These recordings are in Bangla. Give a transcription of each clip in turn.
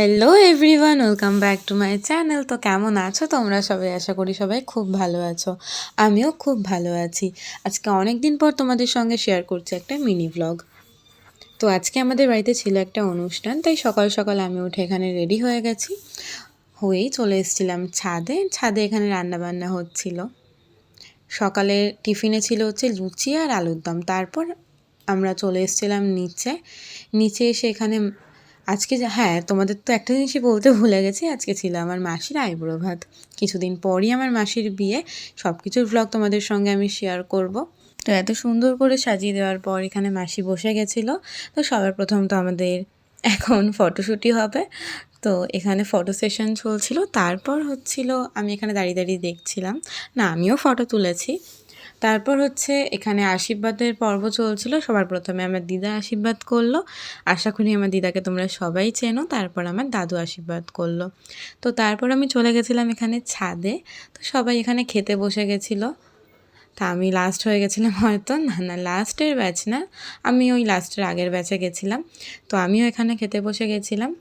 Hello everyone, welcome back to my channel. তো কেমন আছো তোমরা সবাই? আশা করি সবাই খুব ভালো আছো। আমিও খুব ভালো আছি। আজকে অনেক দিন পর তোমাদের সঙ্গে শেয়ার করছি একটা মিনি ভ্লগ। তো আজকে আমাদের বাড়িতে ছিল একটা অনুষ্ঠান, তাই সকাল সকাল আমি উঠে এখানে রেডি হয়ে গেছি। হয়েই চলে এসেছিলাম ছাদে। ছাদে এখানে রান্না বান্না হচ্ছিল। সকালে টিফিনে ছিল হচ্ছে লুচি আর আলুর দম। তারপর আমরা চলে এসেছিলাম নিচে। নিচে এসে এখানে আজকে হ্যাঁ, তোমাদের তো একটা জিনিসই বলতে ভুলে গেছি, আজকে ছিল আমার মাসির আইবুড়ো ভাত। কিছুদিন পরই আমার মাসির বিয়ে, সব কিছুর ভ্লগ তোমাদের সঙ্গে আমি শেয়ার করব। তো এত সুন্দর করে সাজিয়ে দেওয়ার পর এখানে মাসি বসে গেছিলো। তো সবার প্রথম তো আমাদের এখন ফটোশ্যুটই হবে। তো এখানে ফটো সেশন চলছিল। তারপর হচ্ছিল আমি এখানে দাঁড়িয়ে দাঁড়িয়ে দেখছিলাম, না আমিও ফটো তুলেছি। তারপর হচ্ছে এখানে আশীর্বাদের পর্ব চলছিল। সবার প্রথমে আমার দিদা আশীর্বাদ করলো। আশা করি আমার দিদাকে তোমরা সবাই চেনো। তারপর আমার দাদু আশীর্বাদ করলো। তো তারপর আমি চলে গেছিলাম এখানে ছাদে। তো সবাই এখানে খেতে বসে গেছিলো। তা আমি লাস্ট হয়ে গেছিলাম হয়তো, না লাস্টের ব্যাচ না, আমি ওই লাস্টের আগের ব্যাচে গেছিলাম। তো আমিও এখানে খেতে বসে গেছিলাম।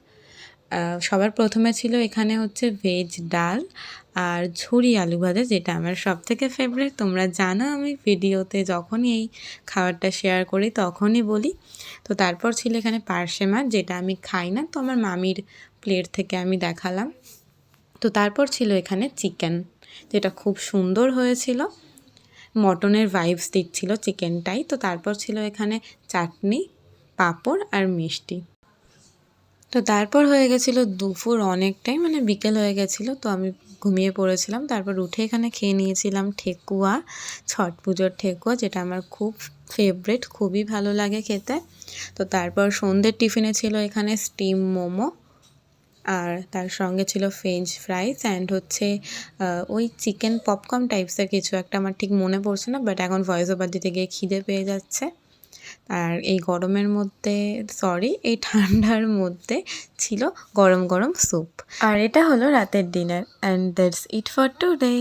সবার প্রথমে ছিল এখানে হচ্ছে ভেজ ডাল আর ঝুরি আলু ভাজা, যেটা আমার সবথেকে ফেভারিট। তোমরা জানো আমি ভিডিওতে যখনই এই খাবারটা শেয়ার করি তখনই বলি। তো তারপর ছিল এখানে পার্শে মাছ, যেটা আমি খাই না, তো আমার মামির প্লেট থেকে আমি দেখালাম। তো তারপর ছিল এখানে চিকেন, যেটা খুব সুন্দর হয়েছিল। মটনের ভাইবস দিচ্ছিল চিকেনটাই। তো তারপর ছিল এখানে চাটনি, পাঁপড় আর মিষ্টি। তো তারপর হয়ে গেছিলো দুপুর অনেকটাই, মানে বিকেল হয়ে গেছিলো। তো আমি ঘুমিয়ে পড়েছিলাম। তারপর উঠে এখানে খেয়ে নিয়েছিলাম ঠেকুয়া, ছট পুজোর ঠেকুয়া, যেটা আমার খুব ফেভারিট, খুবই ভালো লাগে খেতে। তো তারপর সন্ধ্যের টিফিনে ছিল এখানে স্টিম মোমো, আর তার সঙ্গে ছিল ফ্রেঞ্চ ফ্রাইস অ্যান্ড হচ্ছে ওই চিকেন পপকর্ন টাইপসের কিছু একটা, আমার ঠিক মনে পড়ছে না, বাট এখন ভয়েস ওভার দিতে গিয়ে খিদে পেয়ে যাচ্ছে। আর এই গরমের মধ্যে, এই ঠান্ডার মধ্যে ছিল গরম গরম স্যুপ। আর এটা হলো রাতের dinner, and that's it for today.